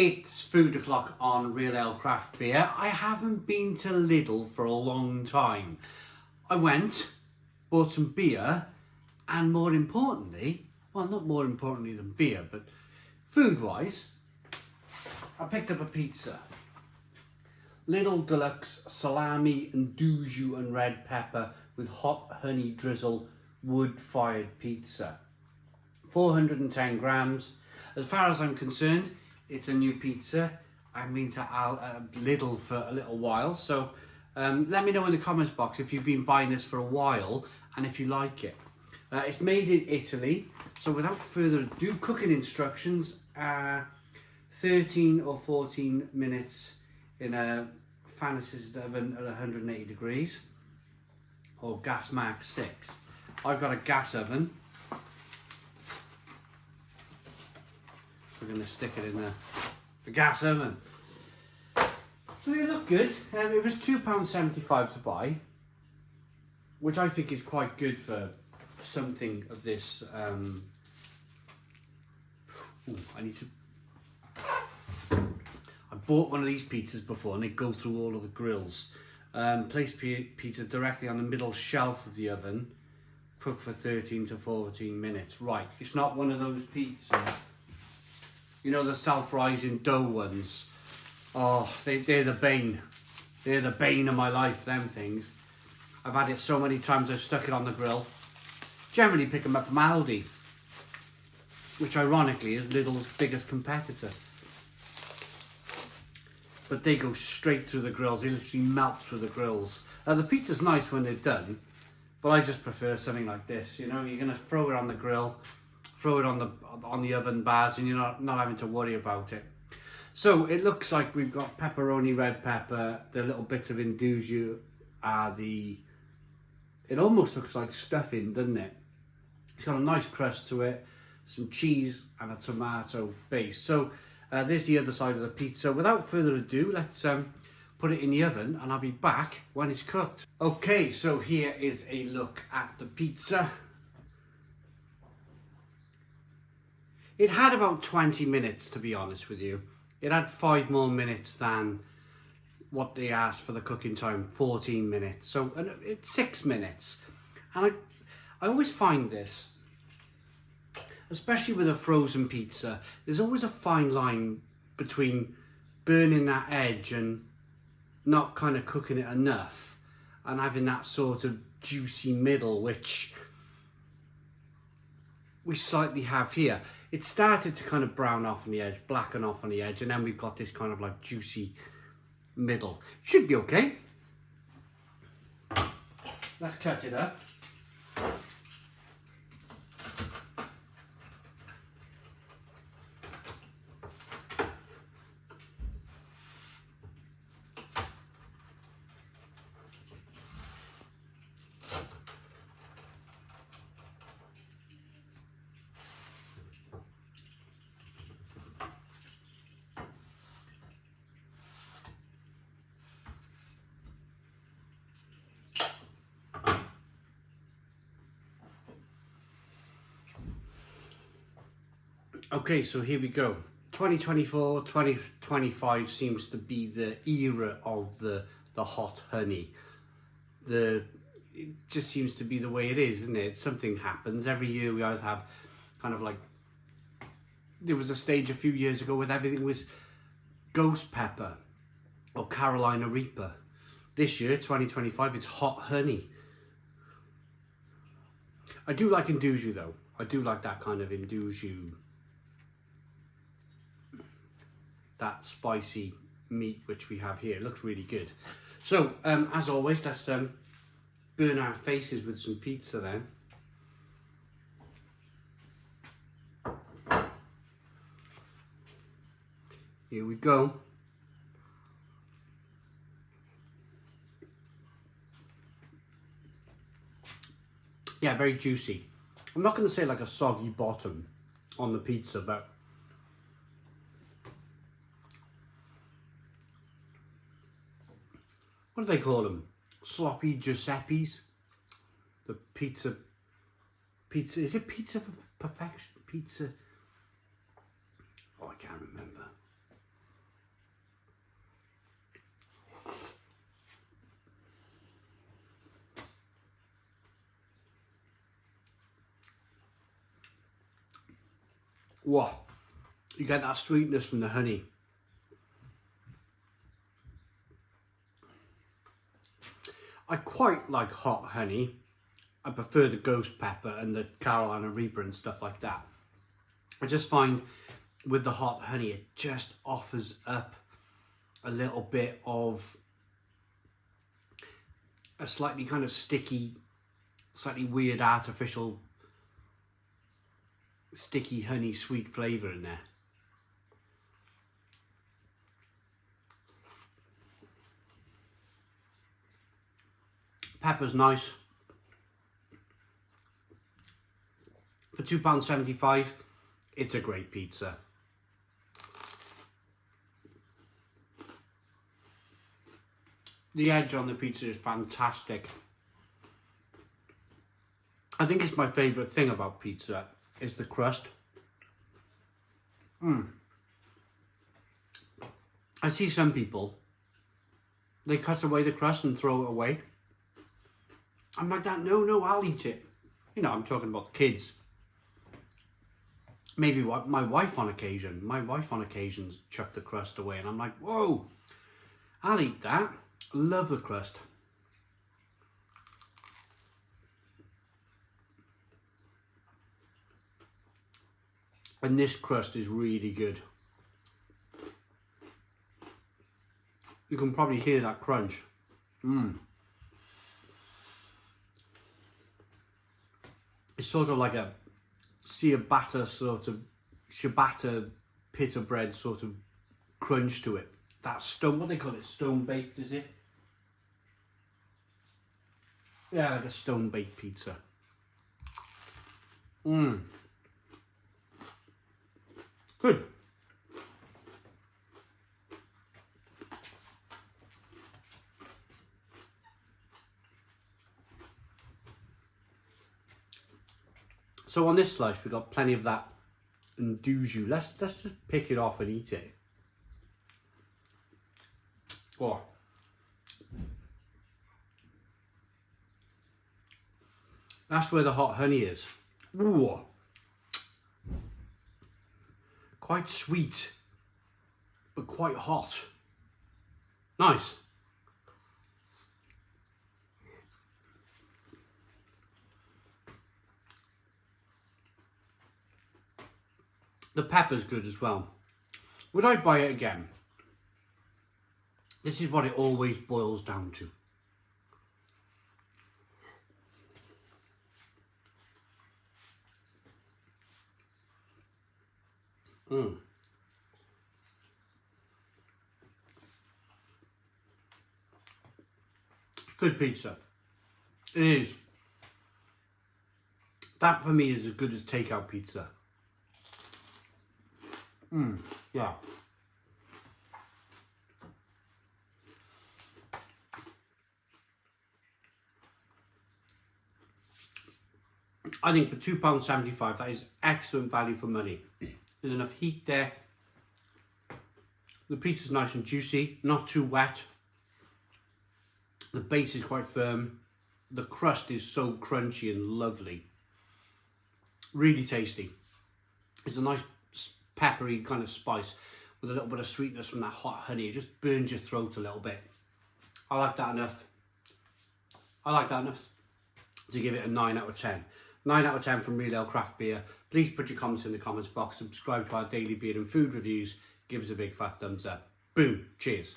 It's food o'clock on Real Ale Craft Beer. I haven't been to Lidl for a long time. I went, bought some beer, and more importantly, well, not more importantly than beer, but food-wise, I picked up a pizza. Lidl Deluxe Salami Nduja and red pepper with hot honey drizzle wood-fired pizza. 410 grams. As far as I'm concerned, it's a new pizza. I've been to Lidl for a little while, so let me know in the comments box if you've been buying this for a while and if you like it. It's made in Italy, so without further ado, cooking instructions. 13 or 14 minutes in a fan assisted oven at 180 degrees or gas max 6. I've got a gas oven. We're going to stick it in the gas oven. So they look good. It was £2.75 to buy, which I think is quite good for something of this. I bought one of these pizzas before and they go through all of the grills. Place pizza directly on the middle shelf of the oven. Cook for 13 to 14 minutes. Right, it's not one of those pizzas. You know, the self-rising dough ones. Oh, they're the bane. They're the bane of my life, them things. I've had it so many times I've stuck it on the grill. Generally pick them up from Aldi, which ironically is Lidl's biggest competitor. But they go straight through the grills. They literally melt through the grills. The pizza's nice when they're done, but I just prefer something like this. You know, you're gonna throw it on the grill, throw it on the oven bars, and you're not having to worry about it. So it looks like we've got pepperoni, red pepper, the little bits of Nduja are it almost looks like stuffing, doesn't it? It's got a nice crust to it, some cheese and a tomato base. So there's the other side of the pizza. Without further ado, let's put it in the oven and I'll be back when it's cooked. Okay, so here is a look at the pizza. It had about 20 minutes, to be honest with you. It had 5 more minutes than what they asked for the cooking time, 14 minutes. So it's 6 minutes. And I always find this, especially with a frozen pizza, there's always a fine line between burning that edge and not kind of cooking it enough and having that sort of juicy middle, which we slightly have here. It started to kind of brown off on the edge, blacken off on the edge, and then we've got this kind of like juicy middle. Should be okay. Let's cut it up. Okay, so here we go. 2024, 2025 seems to be the era of the hot honey. It just seems to be the way it is, isn't it? Something happens. Every year we either have kind of like, there was a stage a few years ago where everything was ghost pepper or Carolina Reaper. This year, 2025, it's hot honey. I do like Nduja though. I do like that kind of Nduja, that spicy meat which we have here. It looks really good. So as always, let's burn our faces with some pizza then. Here we go. Yeah, very juicy. I'm not going to say like a soggy bottom on the pizza, but what do they call them? Sloppy Giuseppe's? The pizza, is it pizza for perfection? Pizza, oh, I can't remember. Whoa, you get that sweetness from the honey. I quite like hot honey. I prefer the ghost pepper and the Carolina Reaper and stuff like that. I just find with the hot honey, it just offers up a little bit of a slightly kind of sticky, slightly weird artificial sticky honey sweet flavour in there. Pepper's nice. For £2.75, it's a great pizza. The edge on the pizza is fantastic. I think it's my favourite thing about pizza is the crust. I see some people, they cut away the crust and throw it away. I'm like that, no, I'll eat it. You know, I'm talking about the kids. Maybe my wife on occasion. My wife on occasions chuck the crust away and I'm like, whoa, I'll eat that. Love the crust. And this crust is really good. You can probably hear that crunch. It's sort of like a ciabatta sort of, ciabatta pita bread sort of crunch to it. That stone, what they call it, stone baked, is it? Yeah, like a stone baked pizza. Good. So on this slice, we've got plenty of that Nduja. Let's just pick it off and eat it. Oh. That's where the hot honey is. Ooh. Quite sweet, but quite hot. Nice. The pepper's good as well. Would I buy it again? This is what it always boils down to. It's good pizza. It is. That for me is as good as takeout pizza. Yeah. I think for £2.75, that is excellent value for money. There's enough heat there. The pizza's nice and juicy, not too wet. The base is quite firm. The crust is so crunchy and lovely. Really tasty. It's a nice peppery kind of spice with a little bit of sweetness from that hot honey. It just burns your throat a little bit. I like that enough. I like that enough to give it a 9 out of 10. 9 out of 10 from Real Ale Craft Beer. Please put your comments in the comments box. Subscribe to our daily beer and food reviews. Give us a big fat thumbs up. Boom. Cheers.